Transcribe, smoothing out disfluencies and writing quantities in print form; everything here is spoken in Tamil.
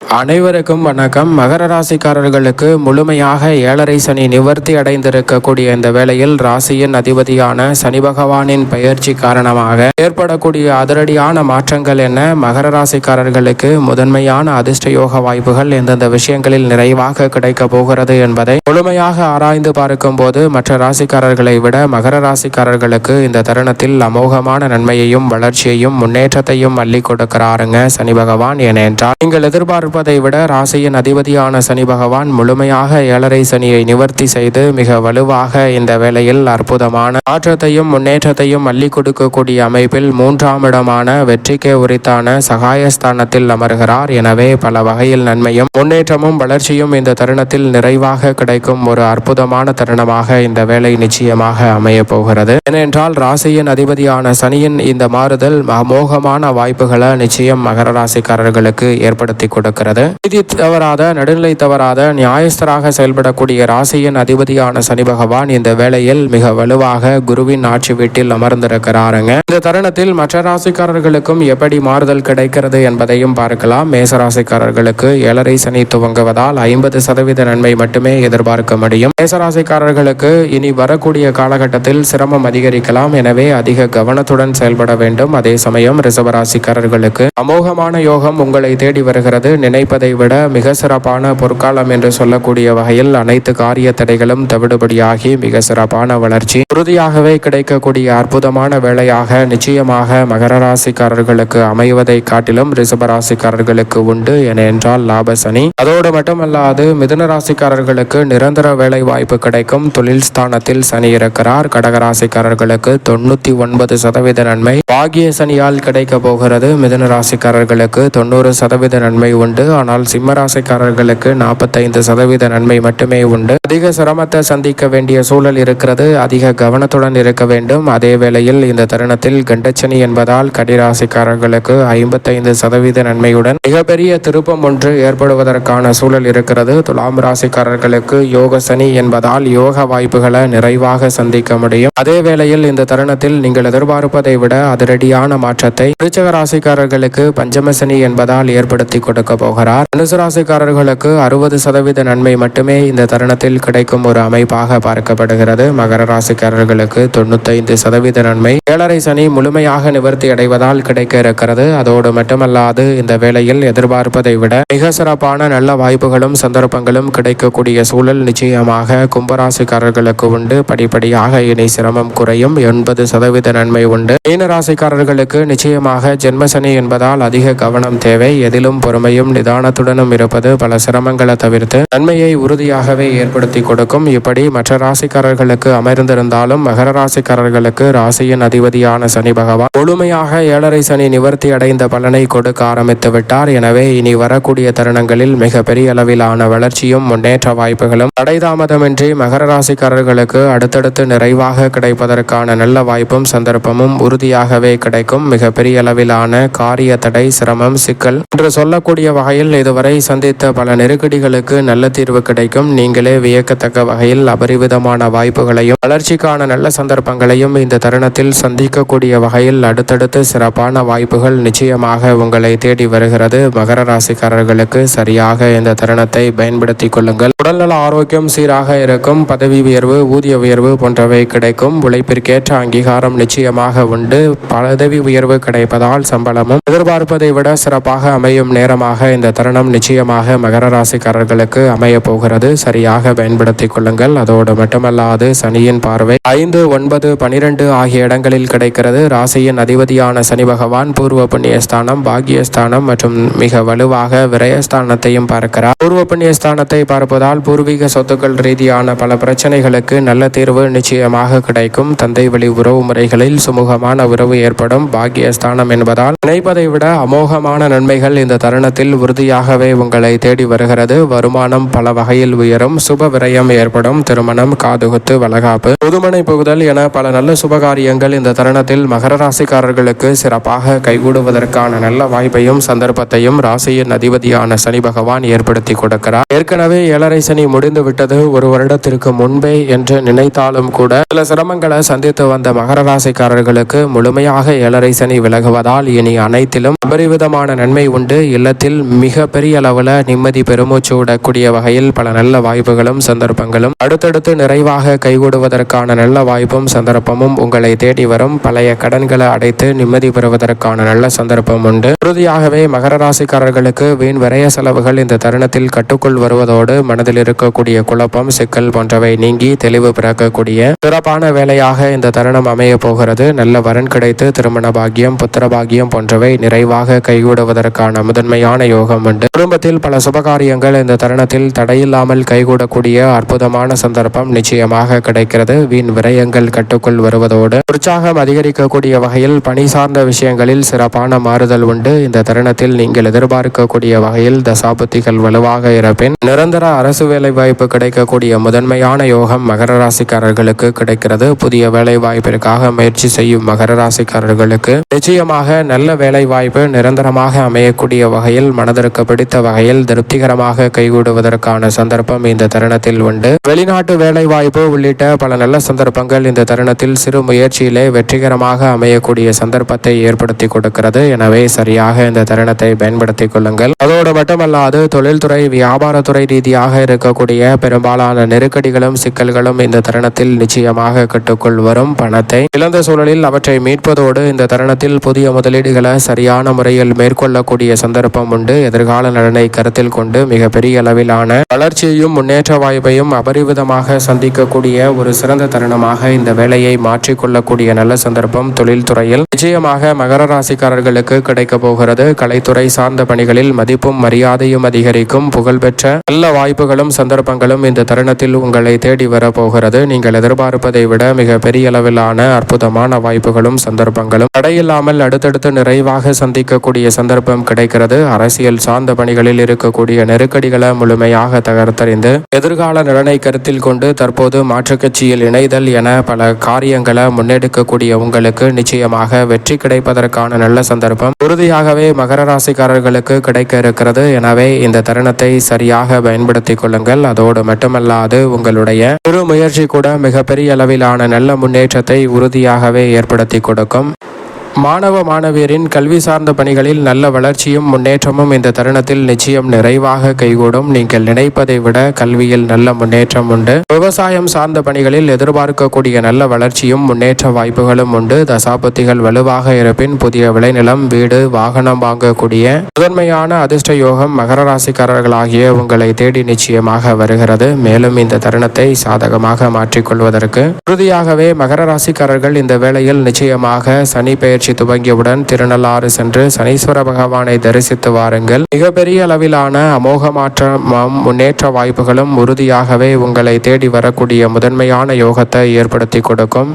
அனைவருக்கும் வணக்கம். மகர ராசிக்காரர்களுக்கு முழுமையாக ஏழரை சனி நிவர்த்தி அடைந்திருக்கக்கூடிய இந்த வேளையில் ராசியின் அதிபதியான சனி பகவானின் பெயர்ச்சி காரணமாக ஏற்படக்கூடிய அதிரடியான மாற்றங்கள் என்ன, மகர ராசிக்காரர்களுக்கு முதன்மையான அதிர்ஷ்ட யோக வாய்ப்புகள் எந்தெந்த விஷயங்களில் நிறைவாக கிடைக்க போகிறது என்பதை முழுமையாக ஆராய்ந்து பார்க்கும் போது மற்ற ராசிக்காரர்களை விட மகர ராசிக்காரர்களுக்கு இந்த தருணத்தில் அமோகமான நன்மையையும் வளர்ச்சியையும் முன்னேற்றத்தையும் அள்ளி கொடுக்கிறாருங்க சனி பகவான். ஏனென்றால் நீங்கள் எதிர்பார்ப்பதை விட ராசியின் அதிபதியான சனி பகவான் முழுமையாக ஏழரை சனியை நிவர்த்தி செய்து மிக வலுவாக இந்த வேளையில் அற்புதமான மாற்றத்தையும் முன்னேற்றத்தையும் அள்ளி கொடுக்கக்கூடிய அமைப்பில் 3ஆம் இடமான வெற்றிக்கே உரித்தான சகாயஸ்தானத்தில் அமர்கிறார். எனவே பல வகையில் நன்மையும் முன்னேற்றமும் வளர்ச்சியும் இந்த தருணத்தில் நிறைவாக கிடைக்கும் ஒரு அற்புதமான தருணமாக இந்த வேலை நிச்சயமாக அமைய போகிறது. ஏனென்றால் ராசியின் அதிபதியான சனியின் இந்த மாறுதல் அமோகமான வாய்ப்புகளை நிச்சயம் மகர ராசிக்காரர்களுக்கு ஏற்படுத்தி கொடுக்கிறது. நீதி தவறாத, நடுநிலை தவறாத, நியாயஸ்தராக செயல்படக்கூடிய ராசியின் அதிபதியான சனி பகவான் இந்த வேளையில் மிக வலுவாக குருவின் ஆட்சி வீட்டில் அமர்ந்திருக்கிறாருங்க. இந்த தருணத்தில் மற்ற ராசிக்காரர்களுக்கும் எப்படி மாறுதல் கிடைக்கிறது என்பதையும் பார்க்கலாம். மேச ராசிக்காரர்களுக்கு ஏழரை சனி துவங்குவதால் 50% நன்மை மட்டுமே எதிர்பார்க்க முடியும். மேச ராசிக்காரர்களுக்கு இனி வரக்கூடிய காலகட்டத்தில் சிரமம் அதிகரிக்கலாம். எனவே அதிக கவனத்துடன் செயல்பட வேண்டும். அதே சமயம் ரிஷபராசிக்காரர்களுக்கு அமோகமான யோகம் உங்களை தேடி வருகிறது. நினைப்பதை விட மிக சிறப்பான பொற்காலம் என்று சொல்லக்கூடிய வகையில் அனைத்து காரிய தடைகளும் தவிடுபடியாகி மிக சிறப்பான வளர்ச்சி உறுதியாகவே கிடைக்கக்கூடிய அற்புதமான வேளையாக நிச்சயமாக மகர ராசிக்காரர்களுக்கு அமைவதை காட்டிலும் ரிஷபராசிக்காரர்களுக்கு உண்டு. ஏனென்றால் லாப சனி. அதோடு மட்டுமல்லாது மிதுன ராசிக்காரர்களுக்கு நிரந்தர வேலை வாய்ப்பு கிடைக்கும். தொழில் ஸ்தானத்தில் சனி இருக்கிறார். கடகராசிக்காரர்களுக்கு 99% நன்மை பாகிய சனியால் கிடைக்க போகிறது. மிதுன ராசிக்காரர்களுக்கு 90% நன்மை உண்டு. ஆனால் சிம்ம ராசிக்காரர்களுக்கு 45% நன்மை மட்டுமே உண்டு. அதிக சிரமத்தை சந்திக்க வேண்டிய சூழல் இருக்கிறது. அதிக கவனத்துடன் இருக்க வேண்டும். அதே வேளையில் இந்த தருணத்தில் கண்டச்சனி என்பதால் கடிராசிக்காரர்களுக்கு 55% நன்மையுடன் மிகப்பெரிய திருப்பம் ஒன்று ஏற்படுவதற்கான சூழல் இருக்கிறது. துலாம் ராசிக்காரர்களுக்கு யோக சனி என்பதால் யோக வாய்ப்புகளை நிறைவாக சந்திக்க முடியும். அதே வேளையில் இந்த தருணத்தில் நீங்கள் எதிர்பார்ப்பதை விட அதிரடியான மாற்றத்தை விருச்சிக ராசிக்காரர்களுக்கு பஞ்சம சனி என்பதால் ஏற்படுத்தி கொடுக்க போகிறார். தனுசு ராசிக்காரர்களுக்கு 60% நன்மை மட்டுமே இந்த தருணத்தில் கிடைக்கும் ஒரு அமைப்பாக பார்க்கப்படுகிறது. மகர ராசிக்காரர்களுக்கு 95% நன்மை ஏழரை சனி முழுமையாக நிவர்த்தி அடைவதால் கிடைக்க இருக்கிறது. அதோடு மட்டுமல்லாது இந்த வேளையில் எதிர்பார்ப்பதை விட மிக சிறப்பான நல்ல வாய்ப்புகளும் சந்தர்ப்பங்களும் கிடைக்கக்கூடிய சூழல் நிச்சயமாக கும்பராசிக்காரர்களுக்கு உண்டு. படிப்படியாக இனி சிரமம் குறையும். 80% நன்மை உண்டு. மீன ராசிக்காரர்களுக்கு நிச்சயமாக ஜென்மசனி என்பதால் அதிக கவனம் தேவை. எதிலும் பொறுமையும் நிதானத்துடனும் இருப்பது பல சிரமங்களை தவிர்த்து நன்மையை உறுதியாகவே ஏற்படுத்தி கொடுக்கும். இப்படி மற்ற ராசிக்காரர்களுக்கு அமர்ந்திருந்தாலும் மகர ராசிக்காரர்களுக்கு ராசியின் அதிபதியான சனி பகவான் முழுமையாக ஏழரை சனி நிவர்த்தி அடைந்த பலனை கொடுக்க ஆரம்பித்து விட்டார். எனவே இனி வரக்கூடிய தருணங்களில் மிக பெரிய அளவிலான வளர்ச்சியும் முன்னேற்ற வாய்ப்புகளும் தடைதாமதமின்றி மகர ராசிக்காரர்களுக்கு அடுத்தடுத்து நிறைவாக கிடைப்பதற்கான நல்ல வாய்ப்பும் சந்தர்ப்பமும் உறுதியாகவே கிடைக்கும். மிக பெரிய அளவிலான காரிய தடை, சிரமம், சிக்கல் என்று சொல்லக்கூடிய வகையில் இதுவரை சந்தித்த பல நெருக்கடிகளுக்கு நல்ல தீர்வு கிடைக்கும். நீங்களே வியக்கத்தக்க வகையில் அபரிவிதமான வாய்ப்புகளையும் வளர்ச்சிக்கான நல்ல சந்தர்ப்பங்களையும் இந்த தருணத்தில் சந்திக்கக்கூடிய வகையில் அடுத்தடுத்து சிறப்பான வாய்ப்புகள் நிச்சயமாக உங்களை தேடி வருகிறது. மகர ராசிக்காரர்களுக்கு சரியாக இந்த தருணத்தை பயன்படுத்தி கொள்ளுங்கள். உடல்நல ஆரோக்கியம் சீராக இருக்கும். பதவி உயர்வு, ஊதிய உயர்வு போன்றவை கிடைக்கும். உழைப்பிற்கேற்ற அங்கீகாரம் நிச்சயமாக உண்டு. பதவி உயர்வு கிடைப்பதால் சம்பளமும் எதிர்பார்ப்பதை விட சிறப்பாக அமையும் நேரமாக இந்த தருணம் நிச்சயமாக மகர ராசிக்காரர்களுக்கு அமைய போகிறது. சரியாக பயன்படுத்தி கொள்ளுங்கள். அதோடு மட்டுமல்லாது சனியின் பார்வை 5, 9, 12 ஆகிய இடங்களில் கிடைக்கிறது. ராசியின் அதிபதியான சனி பகவான் பூர்வ புண்ணியஸ்தானம், பாக்கியஸ்தானம் மற்றும் மிக வலுவாக விரயஸ்தானத்தையும் பார்க்கிறார். பூர்வ புண்ணியஸ்தானத்தை பார்ப்பதால் பூர்வீக சொத்துக்கள் ரீதியான பல பிரச்சனைகளுக்கு நல்ல தீர்வு நிச்சயமாக கிடைக்கும். தந்தை வழி உறவு முறைகளில் சுமூகமான உறவு ஏற்படும். பாக்கியஸ்தானம் என்பதால் நினைப்பதை விட அமோகமான நன்மைகள் இந்த தருணத்தில் உறுதியாகவே உங்களை தேடி வருகிறது. வருமானம் பல வகையில் உயரும். சுப விரயம் ஏற்படும். திருமணம், காதுகுத்து, வளகாப்பு, புதுமனை புகுதல் என பல நல்ல சுபகாரியங்கள் இந்த தருணத்தில் மகர ராசிக்காரர்களுக்கு சிறப்பாக கைகூடுவதற்கான நல்ல வாய்ப்பையும் சந்தர்ப்பத்தையும் ராசியின் அதிபதியான சனி பகவான் ஏற்படுத்தி கொடுக்கிறார். ஏற்கனவே ஏழரை சனி முடிந்து விட்டது ஒரு வருடத்திற்கு முன்பே என்று நினைத்தாலும் கூட சில சிரமங்களை சந்தித்து வந்த மகர ராசிக்காரர்களுக்கு முழுமையாக ஏழரை சனி விலகுவதால் இனி அனைத்திலும் அபரிவிதமான நன்மை உண்டு. இல்லத்தில் மிக பெரிய அளவில் நிம்மதி பெருமூச்சு விடக்கூடிய வகையில் பல நல்ல வாய்ப்புகளும் சந்தர்ப்பங்களும் அடுத்தடுத்து நிறைவாக கைகூடுவதற்கான நல்ல வாய்ப்பும் சந்தர்ப்பமும் உங்களை தேடி வரும். பழைய கடன்களை அடைத்து நிம்மதி பெறுவதற்கான நல்ல சந்தர்ப்பம் உண்டு. உறுதியாகவே மகர ராசிக்காரர்களுக்கு வீண் விரய செலவுகள் இந்த தருணத்தில் கட்டுக்குள் வருவதோடு மனதில் இருக்கக்கூடிய குழப்பம் சிக்கல் போன்றவை நீங்கி தெளிவு பிறக்கக்கூடிய சிறப்பான வேலையாக இந்த தருணம் அமைய போகிறது. நல்ல வரன் கிடைத்து திருமண பாக்கியம் புத்திர பாக்கியம் போன்றவை நிறைவாக கைகூடுவதற்கான முதன்மையான யோகம் உண்டு. குடும்பத்தில் பல சுபகாரியங்கள் இந்த தருணத்தில் தடையில்லாமல் கைகூடக்கூடிய அற்புதமான சந்தர்ப்பம் நிச்சயமாக கிடைக்கிறது. வீண் விரயங்கள் கட்டுக்குள் வருவதோடு உற்சாகம் அதிகரிக்கக்கூடிய வகையில் பணி சார்ந்த விஷயங்களில் சிறப்பான மாறுதல் உண்டு. இந்த தருணத்தில் நீங்கள் எதிர்பார்க்கக்கூடிய வகையில் தசாபுத்திகள் வலுவாக இருப்பின் நிரந்தர அரசு வேலை வாய்ப்பு கிடைக்கக்கூடிய முதன்மையான யோகம் மகர ராசிக்காரர்களுக்கு கிடைக்கிறது. புதிய வேலை வாய்ப்பிற்காக முயற்சி செய்யும் மகர ராசிக்காரர்களுக்கு நிச்சயமாக நல்ல வேலை வாய்ப்பு நிரந்தரமாக அமையக்கூடிய வகையில் மனதிற்கு பிடித்த வகையில் திருப்திகரமாக கைகூடுவதற்கான சந்தர்ப்பம் இந்த தருணத்தில் உண்டு. வெளிநாட்டு வேலை வாய்ப்பு உள்ளிட்ட பல நல்ல சந்தர்ப்பங்கள் இந்த தருணத்தில் சிறு முயற்சியிலே வெற்றிகரமாக அமையக்கூடிய சந்தர்ப்பத்தை ஏற்படுத்தி கொடுக்கிறது. எனவே சரியாக இந்த தருணத்தை பயன்படுத்திக் கொள்ளுங்கள். அதோடு மட்டுமல்லாது தொழில்துறை வியாபாரத்துறை ரீதியாக இருக்கக்கூடிய பெரும்பாலான நெருக்கடிகளும் சிக்கல்களும் இந்த தருணத்தில் நிச்சயமாக கட்டுக்குள் வரும். பணத்தை இழந்த சூழலில் அவற்றை மீட்பதோடு இந்த தருணத்தில் புதிய முதலீடுகளை சரியான முறையில் மேற்கொள்ளக்கூடிய சந்தர்ப்பம் உண்டு. எதிர்கால நலனை கருத்தில் கொண்டு மிக பெரிய அளவிலான வளர்ச்சியையும் முன்னேற்ற வாய்ப்பையும் அபரிவிதமாக சந்திக்கக்கூடிய ஒரு சிறந்த தருணமாக இந்த வேலையை மாற்றிக்கொள்ளக்கூடிய நல்ல சந்தர்ப்பம் தொழில்துறையில் நிச்சயமாக மகர ராசிக்காரர்களுக்கு கிடைக்க போகிறது. கலைத்துறை சார்ந்த பணிகளில் மதிப்பும் மரியாதையும் அதிகரிக்கும். புகழ்பெற்ற நல்ல வாய்ப்புகளும் சந்தர்ப்பங்களும் இந்த தருணத்தில் உங்களை தேடி வரப்போகிறது. நீங்கள் எதிர்பார்ப்பதை விட மிக பெரிய அளவிலான அற்புதமான வாய்ப்புகளும் சந்தர்ப்பங்களும் தடையில்லாமல் அடுத்தடுத்து நிறைவாக சந்திக்கக்கூடிய சந்தர்ப்பம் கிடைக்கிறது. அரசியல் சார்ந்த பணிகளில் இருக்கக்கூடிய நெருக்கடிகளை முழுமையாக தகர்த்தறிந்து எதிர்கால நலனை கருத்தில் கொண்டு தற்போது மாற்றுக் கட்சியில் இணைதல் என பல காரியங்களை முன்னெடுக்கக்கூடிய உங்களுக்கு நிச்சயமாக வெற்றி கிடைப்பதற்கான நல்ல சந்தர்ப்பம் உறுதியாகவே மகர ராசிக்காரர்களுக்கு கிடைக்க இருக்கிறது. எனவே இந்த தருணத்தை சரியாக பயன்படுத்திக் கொள்ளுங்கள். அதோடு மட்டுமல்லாது உங்களுடைய சிறு முயற்சி கூட மிகப்பெரிய அளவிலான நல்ல முன்னேற்றத்தை உறுதியாகவே ஏற்படுத்தி கொடுக்கும். மாணவ மாணவியரின் கல்வி சார்ந்த பணிகளில் நல்ல வளர்ச்சியும் முன்னேற்றமும் இந்த தருணத்தில் நிச்சயம் நிறைவாக கைகூடும். நீங்கள் நினைப்பதை விட கல்வியில் நல்ல முன்னேற்றம் உண்டு. விவசாயம் சார்ந்த பணிகளில் எதிர்பார்க்கக்கூடிய நல்ல வளர்ச்சியும் முன்னேற்ற வாய்ப்புகளும் உண்டு. தசாபுத்திகள் வலுவாக இருப்பின் புதிய விளைநிலம் வீடு வாகனம் வாங்கக்கூடிய முதன்மையான அதிர்ஷ்ட யோகம் மகர ராசிக்காரர்களாகிய உங்களை தேடி நிச்சயமாக வருகிறது. மேலும் இந்த தருணத்தை சாதகமாக மாற்றிக்கொள்வதற்கு உறுதியாகவே மகர ராசிக்காரர்கள் இந்த வேளையில் நிச்சயமாக சனி பெயர்ச்சி துவங்கியவுடன் திருநள்ளாறு சென்று சனீஸ்வர பகவானை தரிசித்து வாருங்கள். மிகப்பெரிய அளவிலான அமோக மாற்றமும் முன்னேற்ற வாய்ப்புகளும் உறுதியாகவே உங்களை தேடி வரக்கூடிய முதன்மையான யோகத்தை ஏற்படுத்தி கொடுக்கும்.